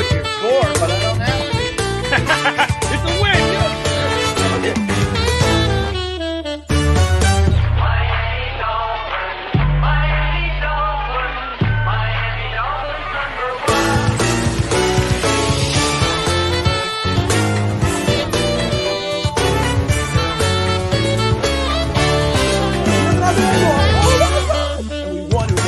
good. You score, but I don't have to. It's a win. Miami Dolphins, Miami Dolphins, Miami Dolphins And we won it.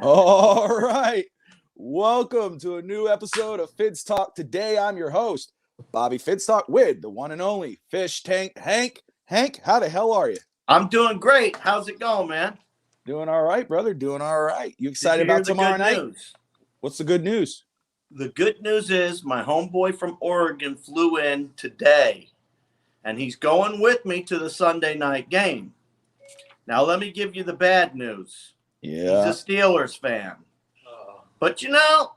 All right. Welcome to a new episode of Fids Talk. Today, I'm your host, Bobby Fids Talk, with the one and only Fish Tank Hank. Hank, how the hell are you? I'm doing great. How's it going, man? Doing all right, brother. Doing all right. You excited about tomorrow night? News? What's the good news? The good news is my homeboy from Oregon flew in today, and he's going with me to the Sunday night game. Now, let me give you the bad news. Yeah. He's a Steelers fan. But, you know,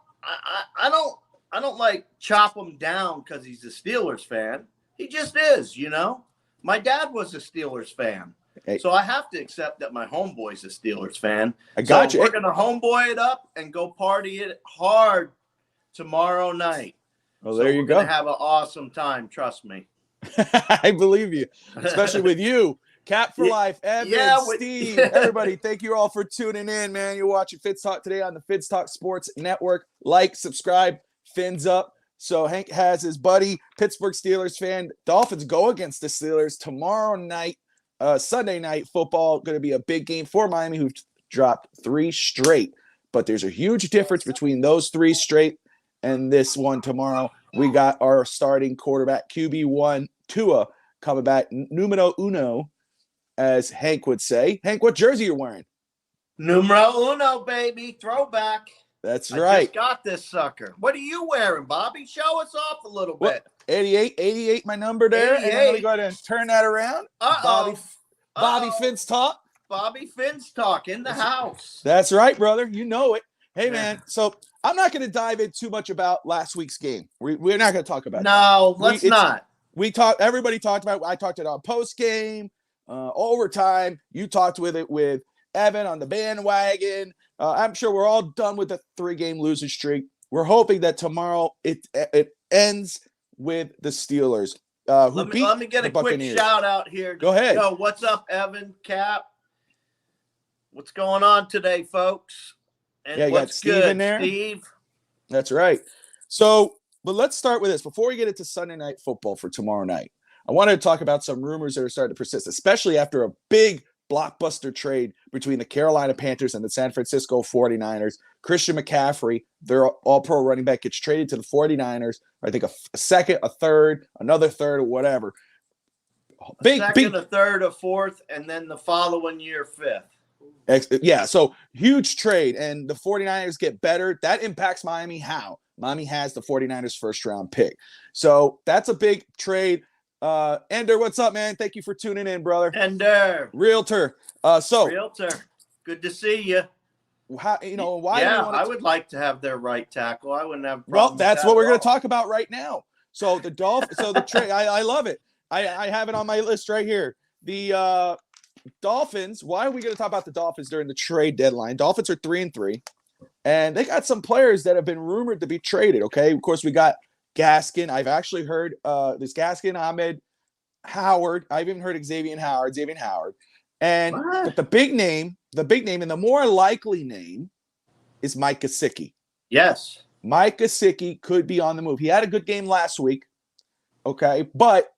I don't like chop him down because he's a Steelers fan. He just is, you know. My dad was a Steelers fan. Hey. So I have to accept that my homeboy's a Steelers fan. I got you. We're going to homeboy it up and go party it hard tomorrow night. Well, there you go. We're going to have an awesome time, trust me. I believe you, especially with you. Cap for life, Evan, Steve, everybody. Thank you all for tuning in, man. You're watching Fids Talk today on the Fids Talk Sports Network. Like, subscribe, fins up. So Hank has his buddy, Pittsburgh Steelers fan. Dolphins go against the Steelers tomorrow night, Sunday Night Football. Going to be a big game for Miami, who've dropped 3 straight. But there's a huge difference between those 3 straight and this one tomorrow. We got our starting quarterback, QB1, Tua, coming back, numero uno, as Hank would say. Hank, what jersey you wearing? Numero uno, baby. Throwback. That's I right. just got this sucker. What are you wearing, Bobby? Show us off a little bit. 88, my number there. 88. And then let me go ahead and turn that around. Bobby Fins Talk. Bobby Fins Talk in the house. That's right, brother. You know it. Hey, man. So I'm not going to dive in too much about last week's game. We're not going to talk about let's not. Everybody talked about it. I talked it on post game, overtime. You talked with Evan on the bandwagon. I'm sure we're all done with the 3-game losing streak. We're hoping that tomorrow it ends with the Steelers. Let me get a quick shout out here. Go ahead. Yo, what's up, Evan, Cap? What's going on today, folks? And you got Steve in there. Steve. That's right. So, but let's start with this. Before we get into Sunday Night Football for tomorrow night, I wanted to talk about some rumors that are starting to persist, especially after a big blockbuster trade between the Carolina Panthers and the San Francisco 49ers. Christian McCaffrey, their all-pro running back, gets traded to the 49ers. I think a second, a third, another third, or whatever. A third, a fourth, and then the following year, 5th. Yeah, so huge trade, and the 49ers get better. That impacts Miami. How? Miami has the 49ers first-round pick. So that's a big trade. Ender, what's up, man? Thank you for tuning in, brother. Ender. Realtor. Realtor. Good to see you. Why? I would like to have their right tackle. I wouldn't have. Well, that's what we're going to talk about right now. So the the trade. I love it. I have it on my list right here. The Dolphins. Why are we going to talk about the Dolphins during the trade deadline? Dolphins are 3-3, and they got some players that have been rumored to be traded. Okay, of course we got Gaskin. I've actually heard this Gaskin, Ahmed, Howard. I've even heard Xavier Howard. And but the big name, and the more likely name is Mike Gesicki. Yes. Mike Gesicki could be on the move. He had a good game last week, okay, but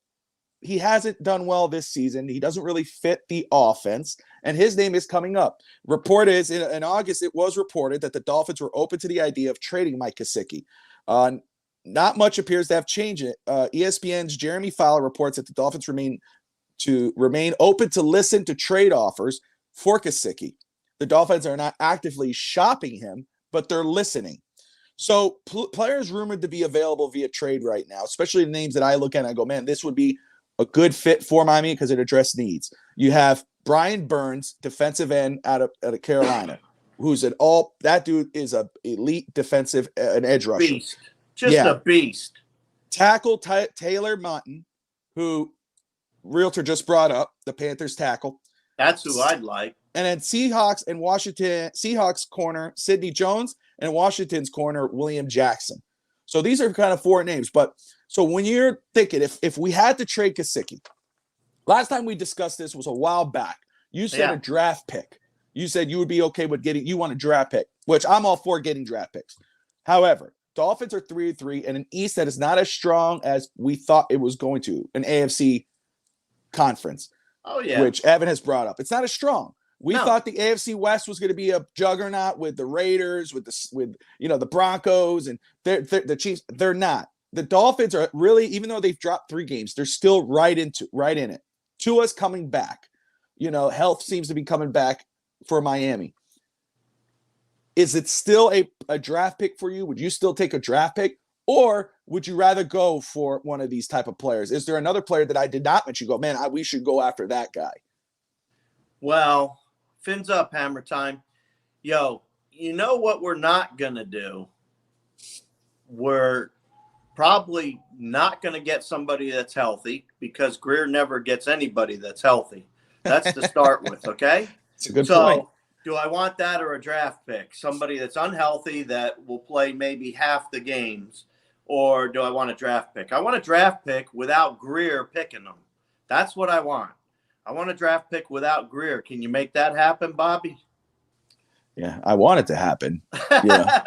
he hasn't done well this season. He doesn't really fit the offense, and his name is coming up. Report is in August, it was reported that the Dolphins were open to the idea of trading Mike Gesicki. Not much appears to have changed it. ESPN's Jeremy Fowler reports that the Dolphins remain open to listen to trade offers for Gesicki. The Dolphins are not actively shopping him, but they're listening. So players rumored to be available via trade right now, especially the names that I look at and I go, man, this would be a good fit for Miami because it addressed needs. You have Brian Burns, defensive end out of Carolina, who's that dude is a elite defensive an edge rusher. Beast. A beast. Tackle Taylor Moton, who Realtor just brought up, the Panthers tackle. That's who I'd like. And then Seahawks corner, Sidney Jones, and Washington's corner, William Jackson. So these are kind of four names. But so when you're thinking, if we had to trade Gesicki, last time we discussed this was a while back. You said a draft pick. You said you would be okay with you want a draft pick, which I'm all for getting draft picks. However, Dolphins are 3-3 in an East that is not as strong as we thought it was going to, an AFC conference. Oh, yeah. Which Evan has brought up. It's not as strong. We thought the AFC West was going to be a juggernaut with the Raiders, with the Broncos and the Chiefs. They're not. The Dolphins are really, even though they've dropped 3 games, they're still right in it. Tua's coming back. Health seems to be coming back for Miami. Is it still a draft pick for you? Would you still take a draft pick? Or would you rather go for one of these type of players? Is there another player that I did not mention? You go, man, we should go after that guy. Well, fins up, hammer time. Yo, you know what we're not going to do? We're probably not going to get somebody that's healthy because Greer never gets anybody that's healthy. That's to start with, okay? It's a good point. Do I want that or a draft pick? Somebody that's unhealthy that will play maybe half the games, or do I want a draft pick? I want a draft pick without Greer picking them. That's what I want. I want a draft pick without Greer. Can you make that happen, Bobby? Yeah, I want it to happen. Yeah,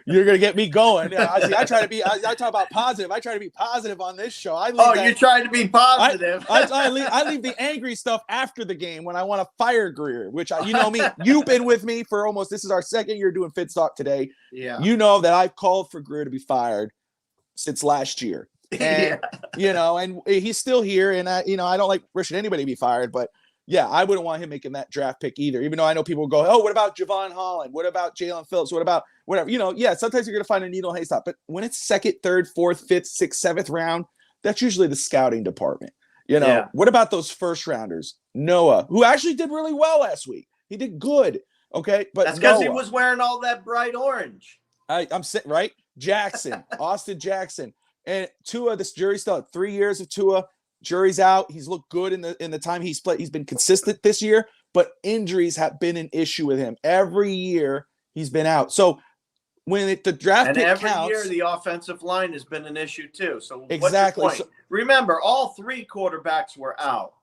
you're gonna get me going. I try to be. I talk about positive. I try to be positive on this show. You're trying to be positive. I leave the angry stuff after the game when I want to fire Greer. Which you know me. You've been with me for almost. This is our second year doing Fitz Talk today. Yeah. You know that I've called for Greer to be fired since last year, and and he's still here. And I don't like wishing anybody to be fired, but. Yeah, I wouldn't want him making that draft pick either, even though I know people go, oh, what about Javon Holland? What about Jalen Phillips? What about whatever? Sometimes you're going to find a needle in a haystack. But when it's second, third, fourth, fifth, sixth, seventh round, that's usually the scouting department. What about those first rounders? Noah, who actually did really well last week. He did good. Okay. But that's because he was wearing all that bright orange. I'm sitting right. Jackson, Austin Jackson. And Tua, this jury's still 3 years of Tua. Jury's out. He's looked good in the time he's played. He's been consistent this year, but injuries have been an issue with him. Every year he's been out. So when the draft pick every counts, year the offensive line has been an issue too. So exactly. What's your point? Remember, all 3 quarterbacks were out.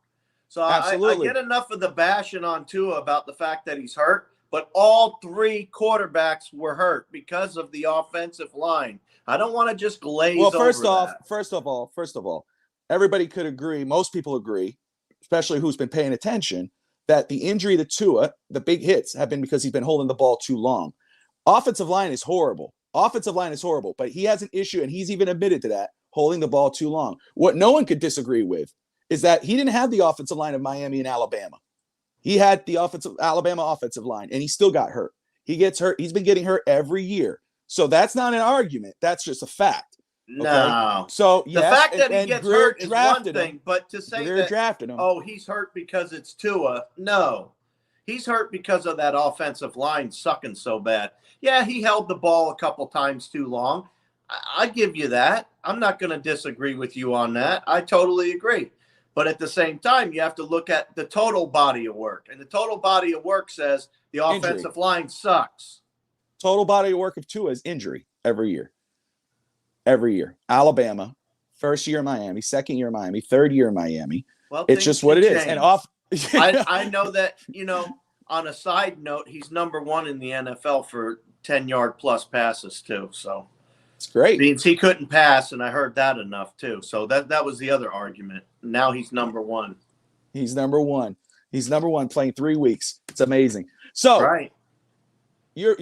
So I get enough of the bashing on Tua about the fact that he's hurt, but all 3 quarterbacks were hurt because of the offensive line. I don't want to just glaze over that. First of all. Everybody could agree, most people agree, especially who's been paying attention, that the injury to Tua, the big hits, have been because he's been holding the ball too long. Offensive line is horrible, but he has an issue, and he's even admitted to that, holding the ball too long. What no one could disagree with is that he didn't have the offensive line of Miami and Alabama. He had the Alabama offensive line, and he still got hurt. He gets hurt. He's been getting hurt every year. So that's not an argument. That's just a fact. No. Okay? So the fact that he gets hurt is one thing, but to say that drafted him. Oh, he's hurt because it's Tua. No. He's hurt because of that offensive line sucking so bad. Yeah, he held the ball a couple times too long. I give you that. I'm not going to disagree with you on that. I totally agree. But at the same time, you have to look at the total body of work. And the total body of work says the offensive line sucks. Total body of work of Tua is injury every year. Every year. Alabama, first year Miami, second year Miami, third year Miami. Well, it's just what it is. And I know that, on a side note, he's number 1 in the NFL for 10-yard plus passes too. So it's great. Means he couldn't pass, and I heard that enough too. So that was the other argument. Now he's number one. He's number one. He's number one playing 3 weeks. It's amazing. So right.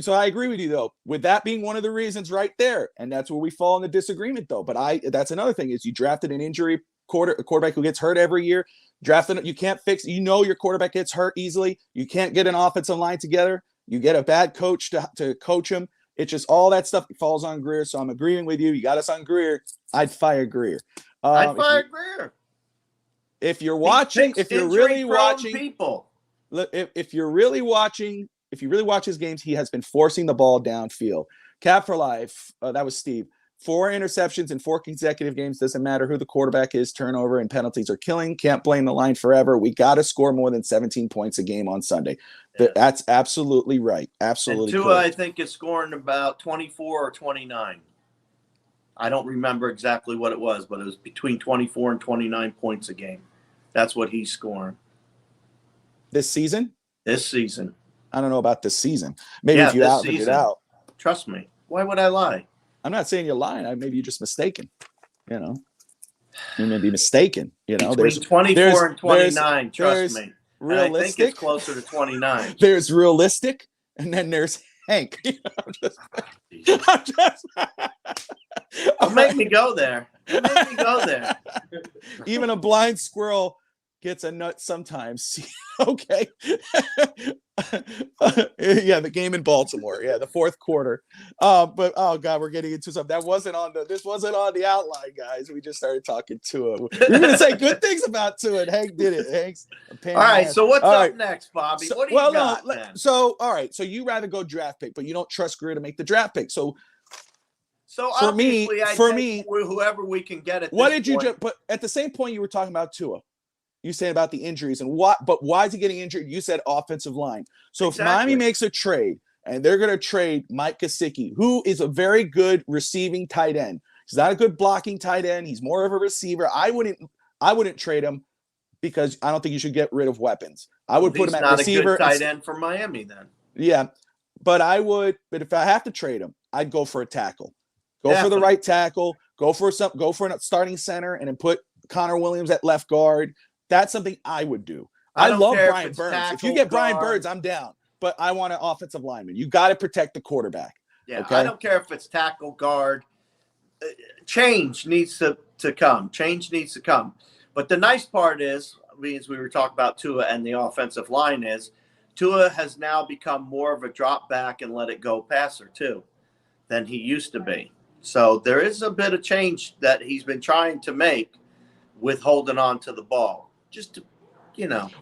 So I agree with you though, with that being one of the reasons right there. And that's where we fall in the disagreement though. But that's another thing is you drafted an injury a quarterback who gets hurt every year. You can't fix, your quarterback gets hurt easily. You can't get an offensive line together. You get a bad coach to coach him. It's just all that stuff falls on Greer. So I'm agreeing with you. You got us on Greer. I'd fire Greer. I'd fire Greer. If you're watching, if you're really watching people, if you really watch his games, he has been forcing the ball downfield. Cap for life. That was Steve. 4 interceptions in 4 consecutive games. Doesn't matter who the quarterback is. Turnover and penalties are killing. Can't blame the line forever. We got to score more than 17 points a game on Sunday. Yeah. That's absolutely right. Absolutely. And Tua, I think, is scoring about 24 or 29. I don't remember exactly what it was, but it was between 24 and 29 points a game. That's what he's scoring. This season? This season. I don't know about this season. Maybe if you average it out. Trust me. Why would I lie? I'm not saying you're lying. Maybe you're just mistaken. You may be mistaken. Between 24 and 29. Trust me. Realistic. I think it's closer to 29. There's realistic, and then there's Hank. Don't make me go there. Don't make me go there. Even a blind squirrel gets a nut sometimes. Okay. Yeah, the game in Baltimore. Yeah, the fourth quarter. But oh god, we're getting into something that wasn't on the outline, guys. We just started talking to him. We're gonna say good things about Tua, and Hank did it. Hank's a pain. All right, so what's all up right. next, Bobby? So, what do you got? So all right, so you rather go draft pick, but you don't trust Greer to make the draft pick. So for me, whoever we can get at what this did you point. just? But at the same point, you were talking about Tua. You said about the injuries and what, but why is he getting injured? You said offensive line. So if Miami makes a trade and they're going to trade Mike Gesicki, who is a very good receiving tight end. He's not a good blocking tight end. He's more of a receiver. I wouldn't trade him because I don't think you should get rid of weapons. I would put him at receiver. Not a good tight end for Miami then. Yeah, but if I have to trade him, I'd go for a tackle. Go for the right tackle. Go for a starting center and then put Connor Williams at left guard. That's something I would do. I love Brian Burns. If you get Brian Burns, I'm down. But I want an offensive lineman. You got to protect the quarterback. Yeah, okay? I don't care if it's tackle, guard. Change needs to come. Change needs to come. But the nice part is, as we were talking about Tua and the offensive line, is Tua has now become more of a drop back and let it go passer too than he used to be. So there is a bit of change that he's been trying to make with holding on to the ball. Just to,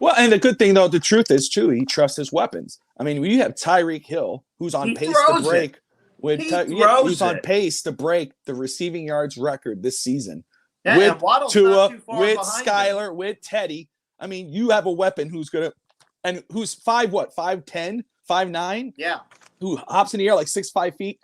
Well, and the good thing, though, the truth is, too, he trusts his weapons. I mean, we have Tyreek Hill, who's on pace to break. Who's on pace to break the receiving yards record this season. Yeah, with Tua, with Skyler, with Teddy. I mean, you have a weapon who's 5'10", 5'9"? Yeah. Who hops in the air like 6'5" feet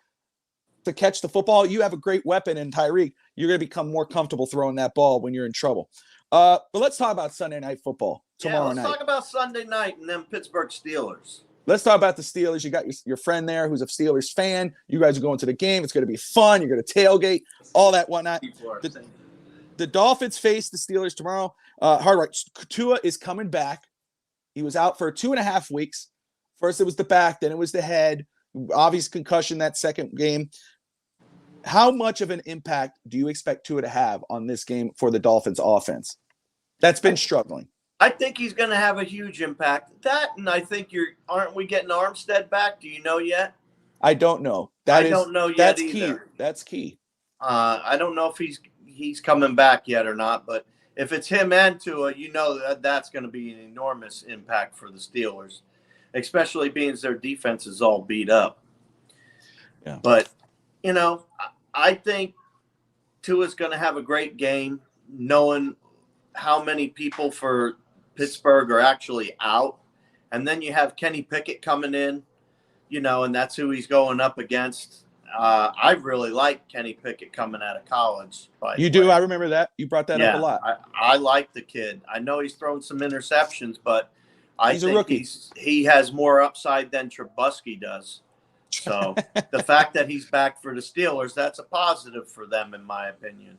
to catch the football. You have a great weapon in Tyreek. You're going to become more comfortable throwing that ball when you're in trouble. But let's talk about Sunday Night Football tomorrow night. Let's talk about Sunday night and then Pittsburgh Steelers. Let's talk about the Steelers. You got your friend there who's a Steelers fan. You guys are going to the game. It's going to be fun. You're going to tailgate, all that whatnot. The Dolphins face the Steelers tomorrow. Tua is coming back. He was out for 2.5 weeks. First it was the back, then it was the head. Obvious concussion that second game. How much of an impact do you expect Tua to have on this game for the Dolphins offense? That's been struggling. I think he's going to have a huge impact. And I think aren't we getting Armstead back? Do you know yet? I don't know. Don't know yet that's either. Key. That's key. I don't know if he's coming back yet or not, but if it's him and Tua, that's going to be an enormous impact for the Steelers, especially being as their defense is all beat up. Yeah. But I think Tua's going to have a great game, knowing how many people for Pittsburgh are actually out. And then you have Kenny Pickett coming in, and that's who he's going up against. I really like Kenny Pickett coming out of college. You do? I remember that. You brought that up a lot. I like the kid. I know he's thrown some interceptions, but he's a rookie. He has more upside than Trubisky does. So the fact that he's back for the Steelers, that's a positive for them, in my opinion.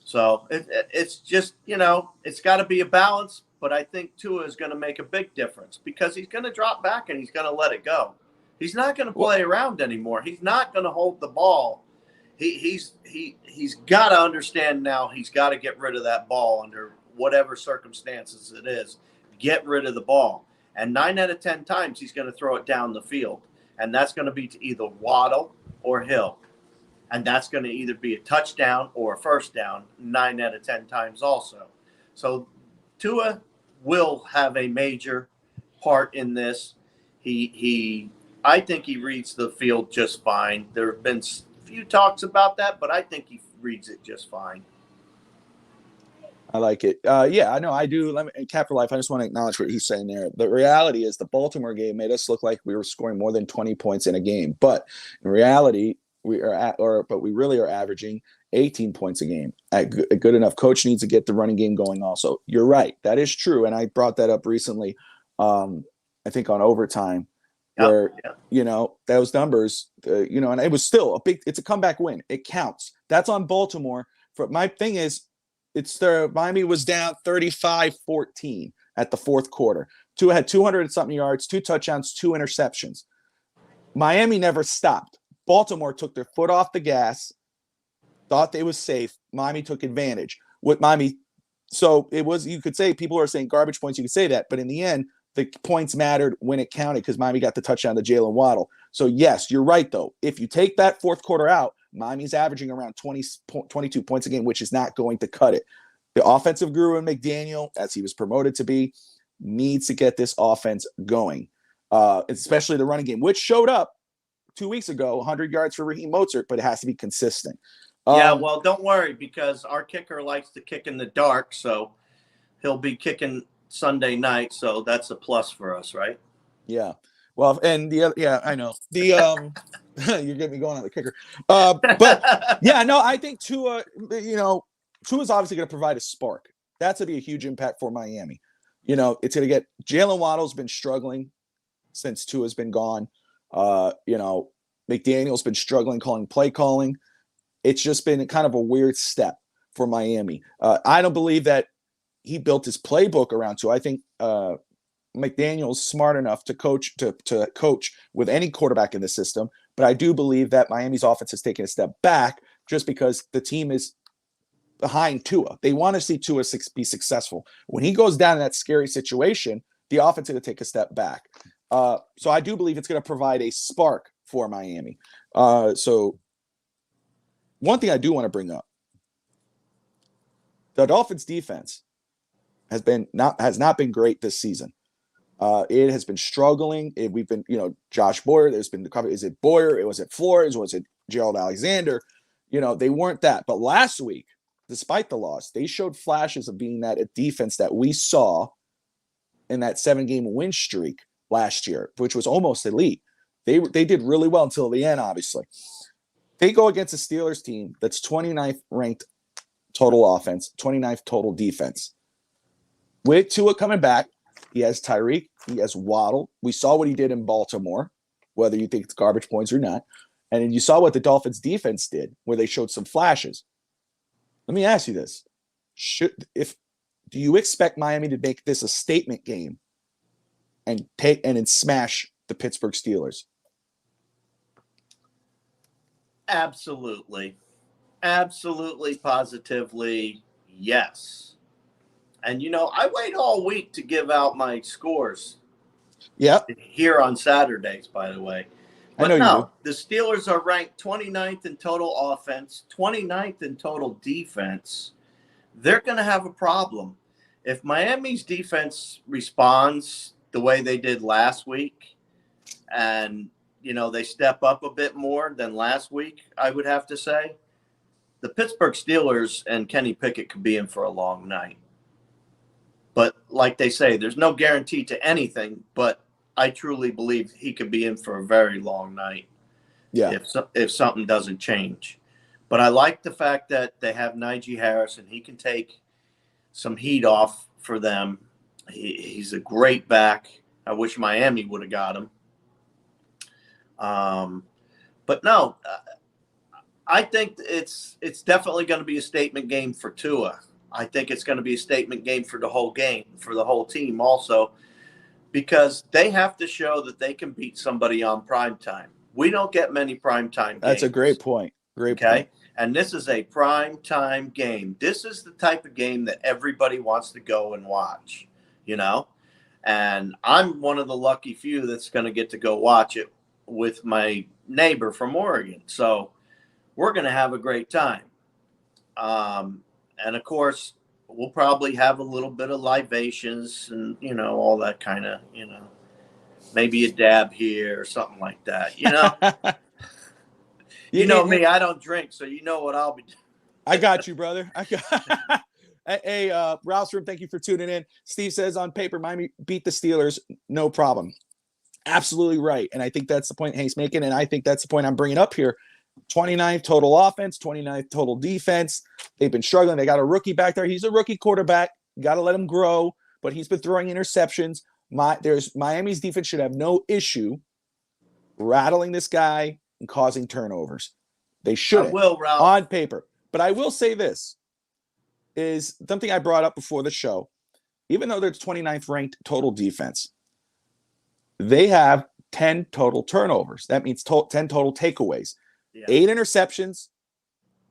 So it's just, it's got to be a balance. But I think Tua is going to make a big difference because he's going to drop back and he's going to let it go. He's not going to play around anymore. He's not going to hold the ball. He's got to understand now he's got to get rid of that ball under whatever circumstances it is. Get rid of the ball. And 9 out of 10 times he's going to throw it down the field. And that's going to be to either Waddle or Hill. And that's going to either be a touchdown or a first down 9 out of 10 times also. So Tua will have a major part in this. I think he reads the field just fine. There have been a few talks about that, but I think he reads it just fine. I like it. Yeah, I know I do. Let me, Cap for Life, I just want to acknowledge what he's saying there. The reality is the Baltimore game made us look like we were scoring more than 20 points in a game. But in reality, we really are averaging 18 points a game. A good enough coach needs to get the running game going also. You're right. That is true. And I brought that up recently, I think on overtime, where, those numbers, and it was still it's a comeback win. It counts. That's on Baltimore. My thing is, Miami was down 35-14 at the fourth quarter. Tua had 200 and something yards, 2 touchdowns, 2 interceptions. Miami never stopped. Baltimore took their foot off the gas, thought they was safe. Miami took advantage. So it was, you could say, people are saying garbage points, you could say that, but in the end, the points mattered when it counted because Miami got the touchdown to Jalen Waddle. So yes, you're right though. If you take that fourth quarter out, Miami's averaging around 22 points a game, which is not going to cut it. The offensive guru in McDaniel, as he was promoted to be, needs to get this offense going, especially the running game, which showed up 2 weeks ago, 100 yards for Raheem Mostert, but it has to be consistent. Yeah, well, don't worry because our kicker likes to kick in the dark, so he'll be kicking Sunday night, so that's a plus for us, right? Yeah. Well, and the other, yeah, I know. The you're getting me going on the kicker. But yeah, no, I think Tua's obviously going to provide a spark. That's going to be a huge impact for Miami. It's going to get Jalen Waddle's been struggling since Tua's been gone. McDaniel's been struggling play calling. It's just been kind of a weird step for Miami. I don't believe that he built his playbook around Tua. I think McDaniel's smart enough to coach with any quarterback in the system. But I do believe that Miami's offense has taken a step back just because the team is behind Tua. They want to see Tua be successful. When he goes down in that scary situation, the offense is going to take a step back. So I do believe it's going to provide a spark for Miami. So one thing I do want to bring up, the Dolphins defense has not been great this season. It has been struggling. We've been, Josh Boyer, there's been the cover. Is it Boyer? Was it Flores? Was it Gerald Alexander? They weren't that. But last week, despite the loss, they showed flashes of being that defense that we saw in that 7-game win streak last year, which was almost elite. They did really well until the end, obviously. They go against a Steelers team that's 29th ranked total offense, 29th total defense. With Tua coming back, he has Tyreek, he has Waddle. We saw what he did in Baltimore, whether you think it's garbage points or not. And then you saw what the Dolphins defense did, where they showed some flashes. Let me ask you this. Do you expect Miami to make this a statement game and then smash the Pittsburgh Steelers? Absolutely. Absolutely, positively, yes. And, I wait all week to give out my scores. Yeah. Here on Saturdays, by the way. But I know you do. The Steelers are ranked 29th in total offense, 29th in total defense. They're going to have a problem. If Miami's defense responds the way they did last week and, they step up a bit more than last week, I would have to say, the Pittsburgh Steelers and Kenny Pickett could be in for a long night. But like they say, there's no guarantee to anything, but I truly believe he could be in for a very long night. Yeah. If something doesn't change. But I like the fact that they have Najee Harris and he can take some heat off for them. He's a great back. I wish Miami would have got him. But no, I think it's definitely going to be a statement game for Tua. I think it's going to be a statement game for the whole game, for the whole team also, because they have to show that they can beat somebody on primetime. We don't get many primetime games. That's a great point. Great point. And this is a primetime game. This is the type of game that everybody wants to go and watch, you know? And I'm one of the lucky few that's going to get to go watch it with my neighbor from Oregon. So we're going to have a great time. And, of course, we'll probably have a little bit of libations and, you know, all that kind of, you know, maybe a dab here or something like that, you know? You know me, I don't drink, so you know what I'll be doing. I got you, brother. Hey, Ralph's Room, thank you for tuning in. Steve says, on paper, Miami beat the Steelers, no problem. Absolutely right. And I think that's the point Hank's making, and I think that's the point I'm bringing up here. 29th total offense, 29th total defense. They've been struggling. They got a rookie back there. He's a rookie quarterback. You got to let him grow, but he's been throwing interceptions. Miami's defense should have no issue rattling this guy and causing turnovers. They shouldn't. I will, Ralph. On paper. But I will say this is something I brought up before the show. Even though they're 29th ranked total defense, they have 10 total turnovers. That means 10 total takeaways. Yeah. 8 interceptions,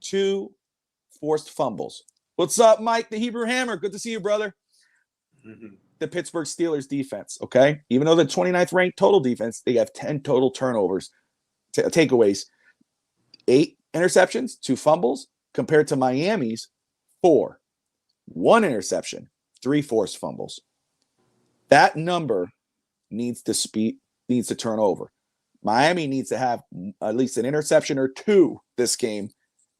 2 forced fumbles. What's up, Mike, the Hebrew Hammer? Good to see you, brother. Mm-hmm. The Pittsburgh Steelers defense, okay? Even though they're 29th ranked total defense, they have 10 total turnovers, takeaways. 8 interceptions, 2 fumbles, compared to Miami's 4. 1 interception, 3 forced fumbles. That number needs to turn over. Miami needs to have at least an interception or 2 this game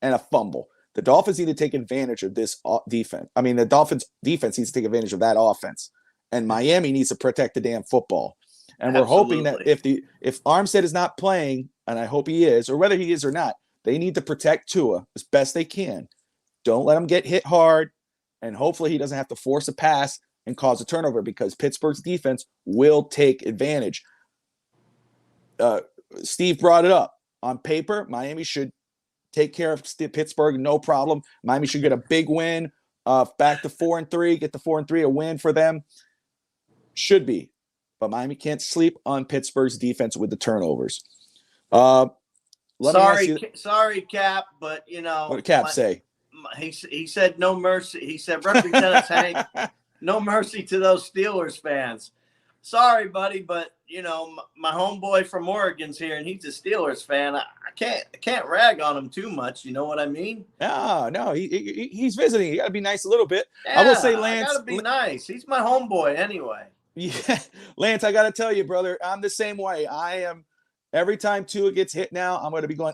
and a fumble. The Dolphins need to take advantage of this defense. I mean, the Dolphins defense needs to take advantage of that offense. And Miami needs to protect the damn football. And we're hoping that if Armstead is not playing, and I hope he is, or whether he is or not, they need to protect Tua as best they can. Don't let him get hit hard, and hopefully he doesn't have to force a pass and cause a turnover, because Pittsburgh's defense will take advantage. Steve brought it up. On paper, Miami should take care of Pittsburgh, no problem. Miami should get a big win, back to 4-3, get the 4-3, a win for them. Should be. But Miami can't sleep on Pittsburgh's defense with the turnovers. Sorry, Cap, but, you know. What did Cap say? He said no mercy. He said, Representative Hank, no mercy to those Steelers fans. Sorry, buddy, but, you know, my homeboy from Oregon's here, and he's a Steelers fan. I can't rag on him too much. You know what I mean? No, he's visiting. You got to be nice a little bit. Yeah, I will say, Lance. I got to be nice. He's my homeboy anyway. Yeah, Lance, I got to tell you, brother, I'm the same way. I am. Every time Tua gets hit now, I'm going to be going,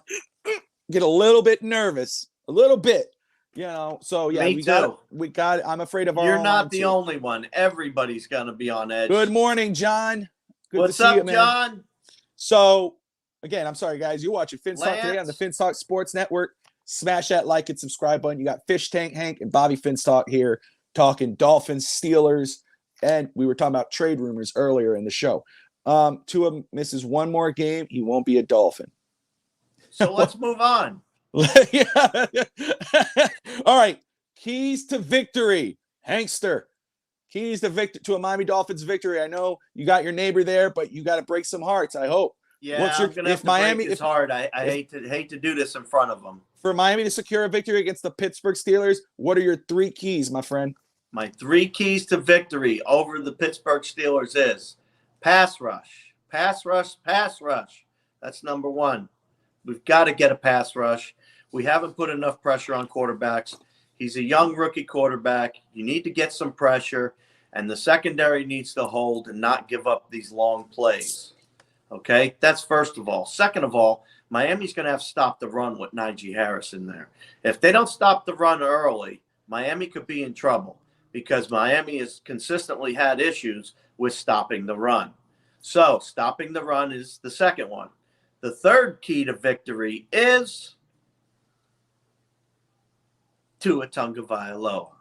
get a little bit nervous, a little bit. You know, so yeah, we got. I'm afraid of our. You're not the only one. Everybody's gonna be on edge. Good morning, John. Good What's to see up, you, man. John? So again, I'm sorry, guys. You're watching Finstock today on the Finstock Sports Network. Smash that like and subscribe button. You got Fish Tank Hank and Bobby Finstock here talking Dolphins, Steelers, and we were talking about trade rumors earlier in the show. Tua misses one more game, he won't be a Dolphin. So let's move on. Yeah. All right. Keys to victory. Hankster. Keys to a Miami Dolphins victory. I know you got your neighbor there, but you got to break some hearts, I hope. Yeah, I'm gonna have to break his heart. I hate to do this in front of them. For Miami to secure a victory against the Pittsburgh Steelers, what are your 3 keys, my friend? My 3 keys to victory over the Pittsburgh Steelers is pass rush. Pass rush, pass rush. That's number 1. We've got to get a pass rush. We haven't put enough pressure on quarterbacks. He's a young rookie quarterback. You need to get some pressure, and the secondary needs to hold and not give up these long plays. Okay, that's first of all. Second of all, Miami's going to have to stop the run with Najee Harris in there. If they don't stop the run early, Miami could be in trouble because Miami has consistently had issues with stopping the run. So stopping the run is the second one. The third key to victory is Tua Tagovailoa.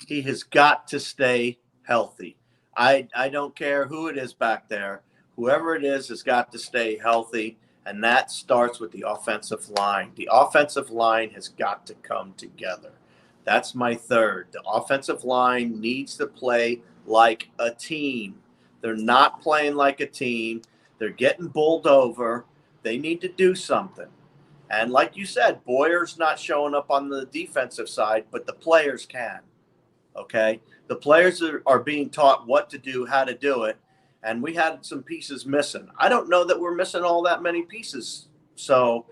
He has got to stay healthy. I don't care who it is back there. Whoever it is has got to stay healthy And that starts with the offensive line. The offensive line has got to come together. That's my third. The offensive line needs to play like a team. They're not playing like a team. They're getting bowled over. They need to do something. And like you said, Boyer's not showing up on the defensive side, but the players can. Okay? The players are being taught what to do, how to do it. And we had some pieces missing. I don't know that we're missing all that many pieces. So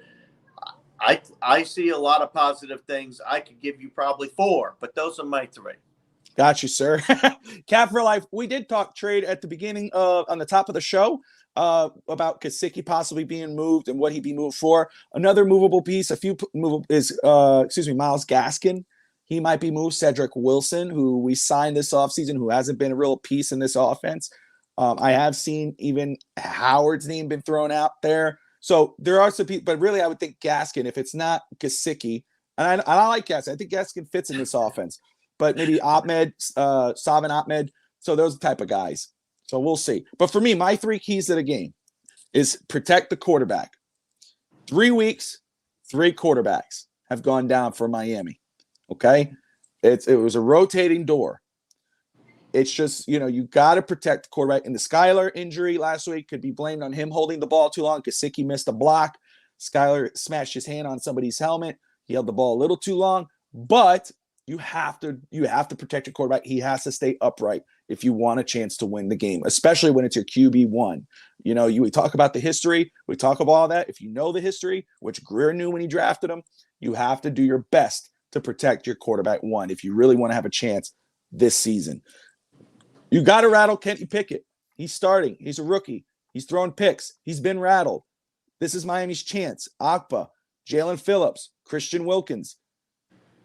I see a lot of positive things. I could give you probably 4, but those are my 3. Got you, sir. Cap for life. We did talk trade at the beginning on the top of the show about Gesicki possibly being moved and what he'd be moved for. Another movable piece, is Myles Gaskin. He might be moved. Cedric Wilson, who we signed this offseason, who hasn't been a real piece in this offense. I have seen even Howard's name been thrown out there. So there are some people, but really I would think Gaskin, if it's not Gesicki, and I like Gaskin. I think Gaskin fits in this offense, but maybe Ahmed, Savin Ahmed. So those type of guys. So we'll see. But for me, my 3 keys to the game is protect the quarterback. 3 weeks, 3 quarterbacks have gone down for Miami. Okay. It was a rotating door. It's just, you got to protect the quarterback. And the Skylar injury last week could be blamed on him holding the ball too long. Gesicki missed a block. Skylar smashed his hand on somebody's helmet. He held the ball a little too long. But you have to protect your quarterback. He has to stay upright if you want a chance to win the game, especially when it's your QB1. We talk about the history. We talk about all that. If you know the history, which Greer knew when he drafted him, you have to do your best to protect your quarterback 1 if you really want to have a chance this season. You got to rattle Kenny Pickett. He's starting. He's a rookie. He's throwing picks. He's been rattled. This is Miami's chance. Akpa, Jalen Phillips, Christian Wilkins.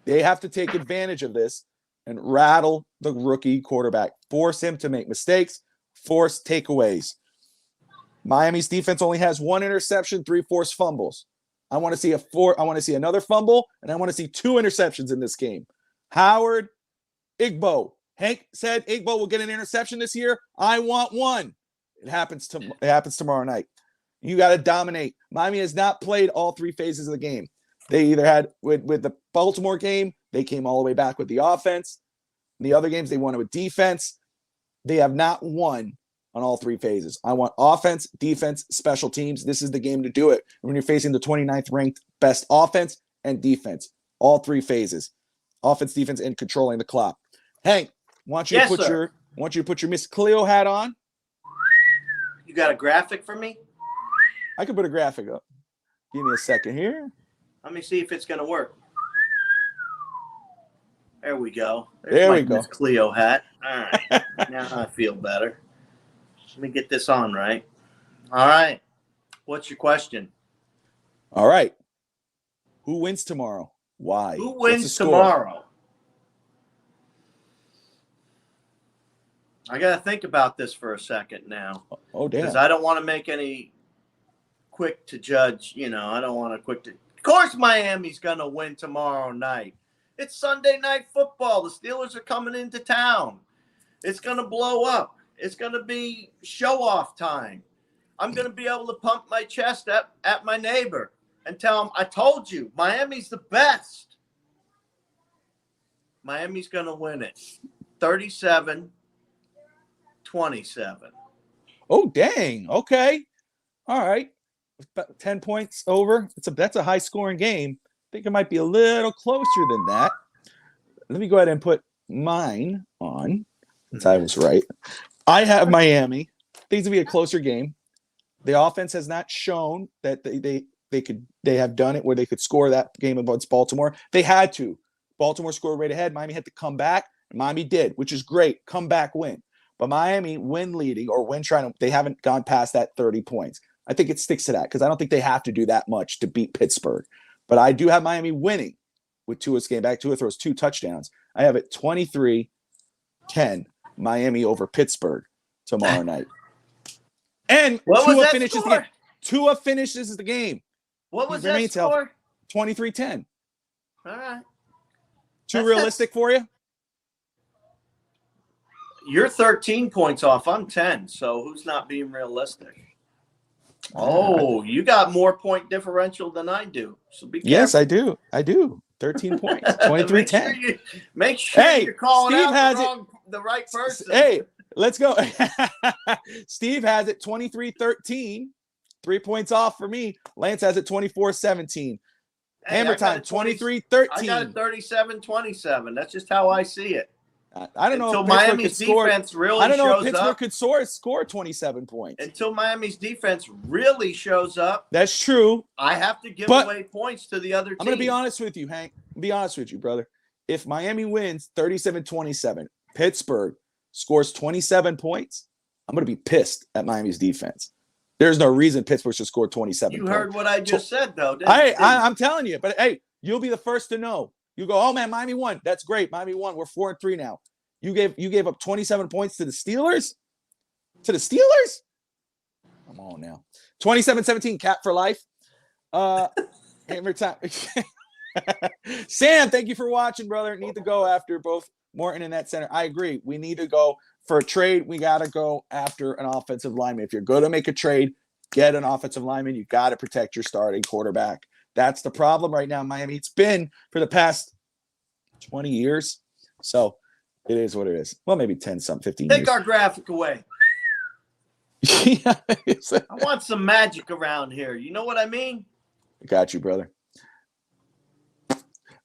They have to take advantage of this and rattle the rookie quarterback. Force him to make mistakes. Force takeaways. Miami's defense only has 1 interception, 3 forced fumbles. I want to see another fumble, and I want to see 2 interceptions in this game. Howard, Igbo. Hank said Igbo will get an interception this year. I want 1. It happens tomorrow night. You got to dominate. Miami has not played all 3 phases of the game. They either had with the Baltimore game, they came all the way back with the offense. The other games, they won it with defense. They have not won on all 3 phases. I want offense, defense, special teams. This is the game to do it. When you're facing the 29th ranked best offense and defense, all 3 phases, offense, defense, and controlling the clock. Hank, want you to put your Miss Cleo hat on. You got a graphic for me? I can put a graphic up. Give me a second here. Let me see if it's going to work. There we go. There we go. Miss Cleo hat. All right. Now I feel better. Let me get this on right. All right. What's your question? All right. Who wins tomorrow? Why? Who wins tomorrow? I got to think about this for a second now. Oh, damn. Because I don't want to make any quick to judge. I don't want to quick to. Of course, Miami's going to win tomorrow night. It's Sunday Night Football. The Steelers are coming into town. It's going to blow up. It's going to be show-off time. I'm going to be able to pump my chest at my neighbor and tell him, I told you, Miami's the best. Miami's going to win it. 37-27. Oh, dang. Okay. All right. About 10 points over. That's a high-scoring game. I think it might be a little closer than that. Let me go ahead and put mine on, since I was right. I have Miami. Things will be a closer game. The offense has not shown that they have done it where they could score that game against Baltimore. They had to. Baltimore scored right ahead. Miami had to come back. And Miami did, which is great. Comeback win. But Miami, when leading or when trying to, they haven't gone past that 30 points. I think it sticks to that because I don't think they have to do that much to beat Pittsburgh. But I do have Miami winning with Tua's game back. Tua throws 2 touchdowns. I have it 23-10, Miami over Pittsburgh tomorrow night. And Tua finishes the game. Tua finishes the game. What was that score? 23-10. All right. Too realistic for you? You're 13 points off. I'm 10. So who's not being realistic? Oh, you got more point differential than I do. So be careful. Yes, I do. 13 points. 23-10. Make sure you're calling Steve out the right person. Hey, let's go. Steve has it 23-13. 3 points off for me. Lance has it 24-17. Hammer time 23-13. I got it 37-27. That's just how I see it. I don't know until if Miami's defense really shows up. I don't know if Pittsburgh could score 27 points. Until Miami's defense really shows up. That's true. I have to give away points to the other team. I'm going to be honest with you, Hank. Be honest with you, brother. If Miami wins 37-27, Pittsburgh scores 27 points, I'm going to be pissed at Miami's defense. There's no reason Pittsburgh should score 27 points. You heard what I just said, though. I'm telling you. But, hey, you'll be the first to know. You go, oh, man, Miami won. That's great. Miami won. We're 4-3 now. You gave up 27 points to the Steelers? To the Steelers? Come on now. 27-17, cap for life. Hammer time. Sam, thank you for watching, brother. Need to go after both Morton and that center. I agree. We need to go for a trade. We got to go after an offensive lineman. If you're going to make a trade, get an offensive lineman. You got to protect your starting quarterback. That's the problem right now in Miami. It's been for the past 20 years. So it is what it is. Well, maybe 10-something, 15 years. Take our graphic away. I want some magic around here. You know what I mean? I got you, brother.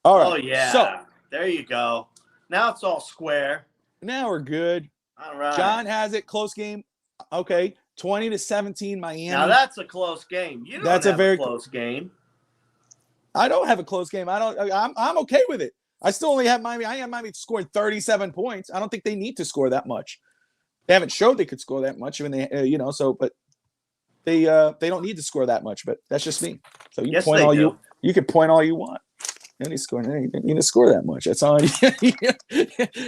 All right. Oh, yeah. So there you go. Now it's all square. Now we're good. All right. John has it. Close game. Okay. 20-17, Miami. Now that's a close game. You don't have a very close game. I don't have a close game. I'm okay with it. I still only have Miami. I have Miami scoring 37 points. I don't think they need to score that much. They haven't showed they could score that much when they, but they don't need to score that much. But that's just me. So you can point all you want. They need to score that much. That's all.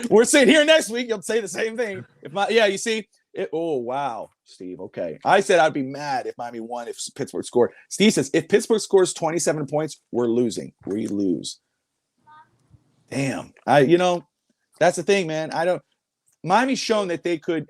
We're sitting here next week. You'll say the same thing. You see. Oh, wow, Steve. Okay. I said I'd be mad if Miami won if Pittsburgh scored. Steve says if Pittsburgh scores 27 points, we're losing. We lose. Damn. That's the thing, man. Miami's shown that they could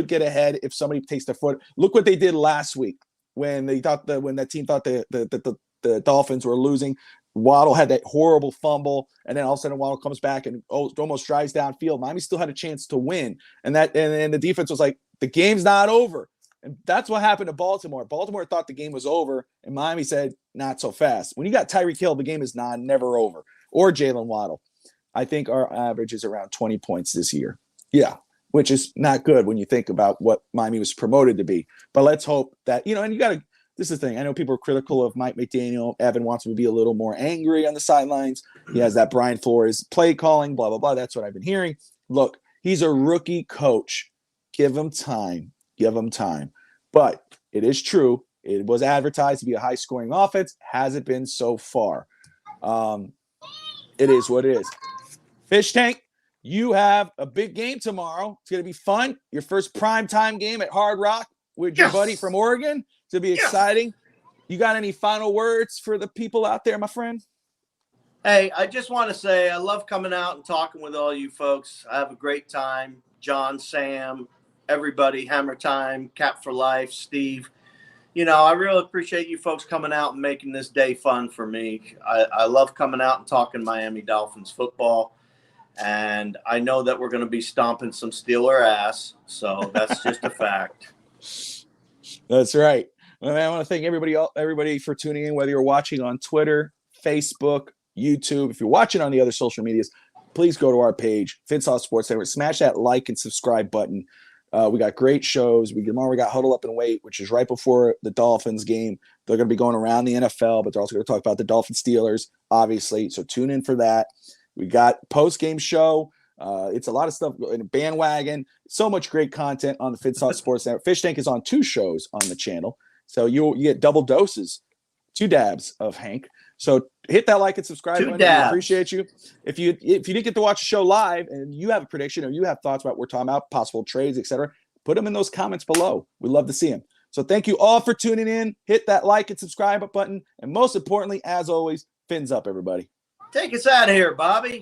get ahead if somebody takes their foot. Look what they did last week when that team thought the Dolphins were losing. Waddle had that horrible fumble, and then all of a sudden Waddle comes back and almost drives downfield. Miami still had a chance to win, and the defense was like, the game's not over. And that's what happened to Baltimore. Baltimore thought the game was over, and Miami said, not so fast. When you got Tyreek Hill, the game is never over. Or Jalen Waddle. I think our average is around 20 points this year. Yeah, which is not good when you think about what Miami was promoted to be. But let's hope that, and you got to. This is the thing. I know people are critical of Mike McDaniel. Evan wants him to be a little more angry on the sidelines. He has that Brian Flores play calling, blah, blah, blah. That's what I've been hearing. Look, he's a rookie coach. Give him time. But it is true. It was advertised to be a high-scoring offense. Hasn't been so far. It is what it is. Fish Tank, you have a big game tomorrow. It's going to be fun. Your first primetime game at Hard Rock with your buddy from Oregon. It's going to be exciting. You got any final words for the people out there, my friend? Hey, I just want to say I love coming out and talking with all you folks. I have a great time. John, Sam, everybody, Hammer Time, Cap for Life, Steve. I really appreciate you folks coming out and making this day fun for me. I love coming out and talking Miami Dolphins football. And I know that we're going to be stomping some Steeler ass. So that's just a fact. That's right. Well, I want to thank everybody for tuning in, whether you're watching on Twitter, Facebook, YouTube. If you're watching on the other social medias, please go to our page, Finsaw Sports Network. Smash that like and subscribe button. We got great shows. Tomorrow we got Huddle Up and Wait, which is right before the Dolphins game. They're going to be going around the NFL, but they're also going to talk about the Dolphins Steelers, obviously. So tune in for that. We got post-game show. It's a lot of stuff in a bandwagon. So much great content on the Finsaw Sports Network. Fish Tank is on 2 shows on the channel. So you get double doses, 2 dabs of Hank. So hit that like and subscribe button. We appreciate you. If you didn't get to watch the show live and you have a prediction or you have thoughts about what we're talking about, possible trades, etc., put them in those comments below. We'd love to see them. So thank you all for tuning in. Hit that like and subscribe button. And most importantly, as always, fins up, everybody. Take us out of here, Bobby.